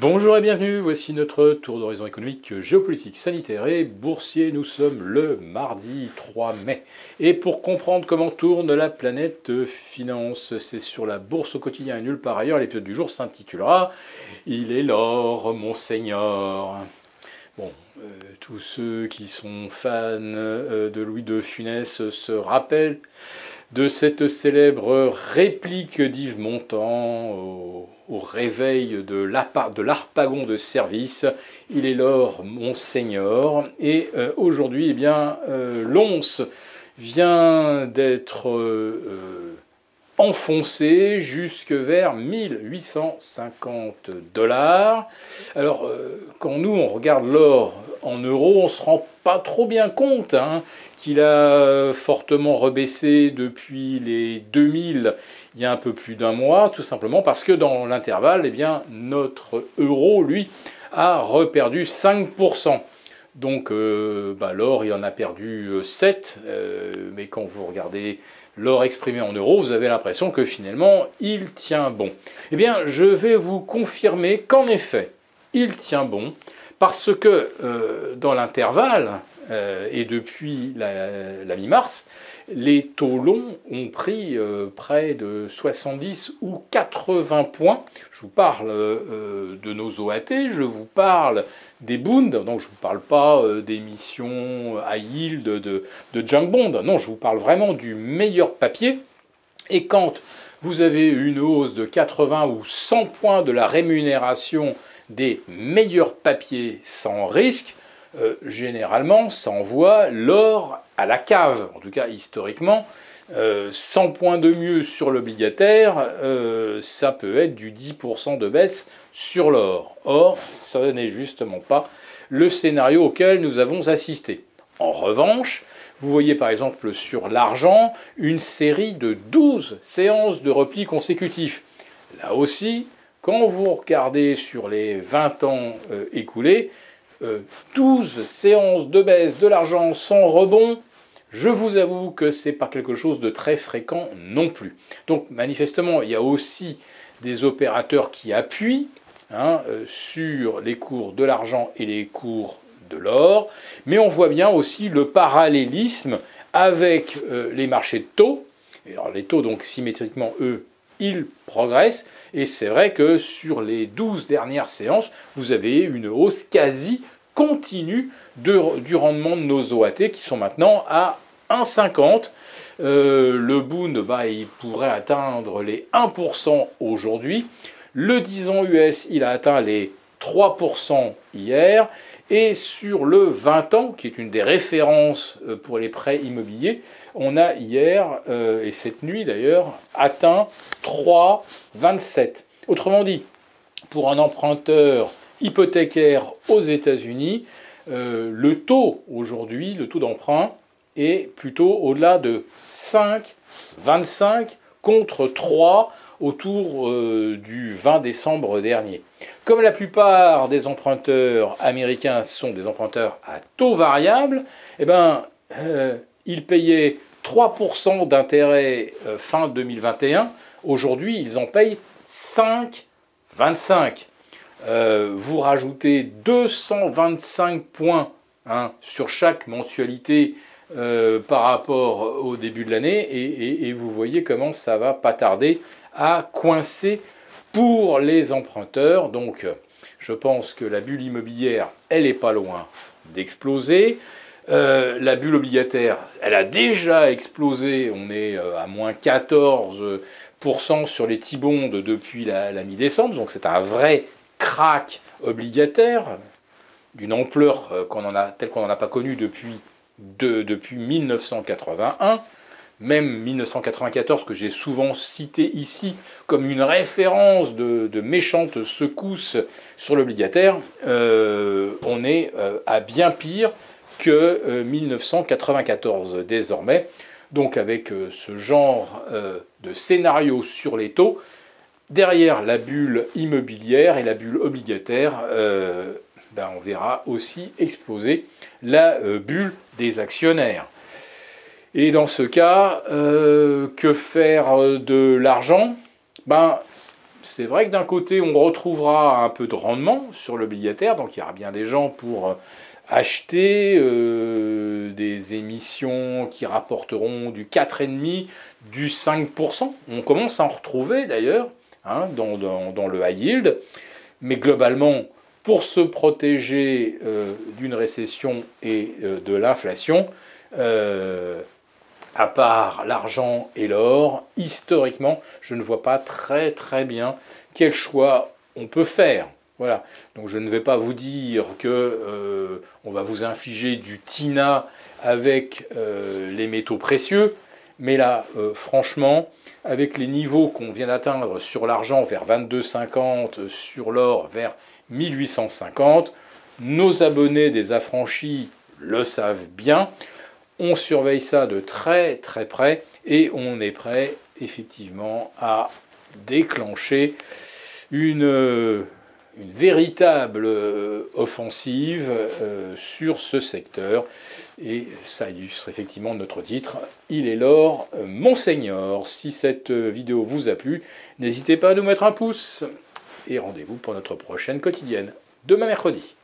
Bonjour et bienvenue, voici notre tour d'horizon économique, géopolitique, sanitaire et boursier. Nous sommes le mardi 3 mai. Et pour comprendre comment tourne la planète finance, c'est sur la bourse au quotidien et nulle part ailleurs. L'épisode du jour s'intitulera « Il est l'or, mon seigneur ». Bon, tous ceux qui sont fans de Louis de Funès se rappellent de cette célèbre réplique d'Yves Montand au réveil de l'harpagon de service. Il est l'or, mon seigneur. Et aujourd'hui, eh bien, l'once vient d'être enfoncé jusque vers 1850 $. Alors, quand nous, on regarde l'or en euros, on ne se rend pas trop bien compte qu'il a fortement rebaissé depuis les 2000, il y a un peu plus d'un mois, tout simplement parce que dans l'intervalle, eh bien, notre euro, lui, a reperdu 5%. Donc l'or, il en a perdu 7, mais quand vous regardez l'or exprimé en euros, vous avez l'impression que finalement, il tient bon. Eh bien, je vais vous confirmer qu'en effet, il tient bon, parce que dans l'intervalle, et depuis la mi-mars, les taux longs ont pris près de 70 ou 80 points. Je vous parle de nos OAT, je vous parle des Bund, donc je ne vous parle pas d'émissions high yield de junk bond, non, je vous parle vraiment du meilleur papier. Et quand vous avez une hausse de 80 ou 100 points de la rémunération des meilleurs papiers sans risque, généralement, ça envoie l'or à la cave. En tout cas, historiquement, 100 points de mieux sur l'obligataire, ça peut être du 10% de baisse sur l'or. Or, ce n'est justement pas le scénario auquel nous avons assisté. En revanche, vous voyez par exemple sur l'argent une série de 12 séances de repli consécutifs. Là aussi, quand vous regardez sur les 20 ans écoulés, 12 séances de baisse de l'argent sans rebond, je vous avoue que ce n'est pas quelque chose de très fréquent non plus. Donc manifestement, il y a aussi des opérateurs qui appuient sur les cours de l'argent et les cours de l'or, mais on voit bien aussi le parallélisme avec les marchés de taux. Et alors les taux, donc symétriquement, eux, ils progressent, et c'est vrai que sur les 12 dernières séances, vous avez une hausse quasi continue du rendement de nos OAT qui sont maintenant à 1,50. Le Bund, il pourrait atteindre les 1% aujourd'hui. Le 10 ans US, il a atteint les 3% hier. Et sur le 20 ans, qui est une des références pour les prêts immobiliers, on a hier, et cette nuit d'ailleurs, atteint 3,27. Autrement dit, pour un emprunteur hypothécaire aux États-Unis, le taux aujourd'hui, le taux d'emprunt, est plutôt au-delà de 5,25 contre 3 autour du 20 décembre dernier. Comme la plupart des emprunteurs américains sont des emprunteurs à taux variable, ils payaient 3% d'intérêt fin 2021. Aujourd'hui, ils en payent 5,25. Vous rajoutez 225 points sur chaque mensualité par rapport au début de l'année et vous voyez comment ça va pas tarder à coincer pour les emprunteurs. Donc je pense que la bulle immobilière, elle n'est pas loin d'exploser. La bulle obligataire, elle a déjà explosé, on est à moins 14% sur les T-bonds depuis la mi-décembre, donc c'est un vrai crack obligataire d'une ampleur telle qu'on n'en a pas connue depuis 1981, même 1994 que j'ai souvent cité ici comme une référence de méchante secousse sur l'obligataire. On est à bien pire que 1994 désormais. Donc avec ce genre de scénario sur les taux, derrière la bulle immobilière et la bulle obligataire, on verra aussi exploser la bulle des actionnaires. Et dans ce cas, que faire de l'argent ? c'est vrai que d'un côté, on retrouvera un peu de rendement sur l'obligataire, donc il y aura bien des gens pour acheter des émissions qui rapporteront du 4,5, du 5%. On commence à en retrouver d'ailleurs hein, dans le high yield, mais globalement, pour se protéger d'une récession et de l'inflation, à part l'argent et l'or, historiquement, je ne vois pas très très bien quel choix on peut faire. Voilà. Donc je ne vais pas vous dire que on va vous infliger du TINA avec les métaux précieux, mais là, franchement, avec les niveaux qu'on vient d'atteindre sur l'argent vers 22,50, sur l'or vers 1850, nos abonnés des affranchis le savent bien. On surveille ça de très très près et on est prêt effectivement à déclencher une véritable offensive sur ce secteur. Et ça illustre effectivement notre titre. Il est l'or, Monseigneur. Si cette vidéo vous a plu, n'hésitez pas à nous mettre un pouce. Et rendez-vous pour notre prochaine quotidienne, demain mercredi.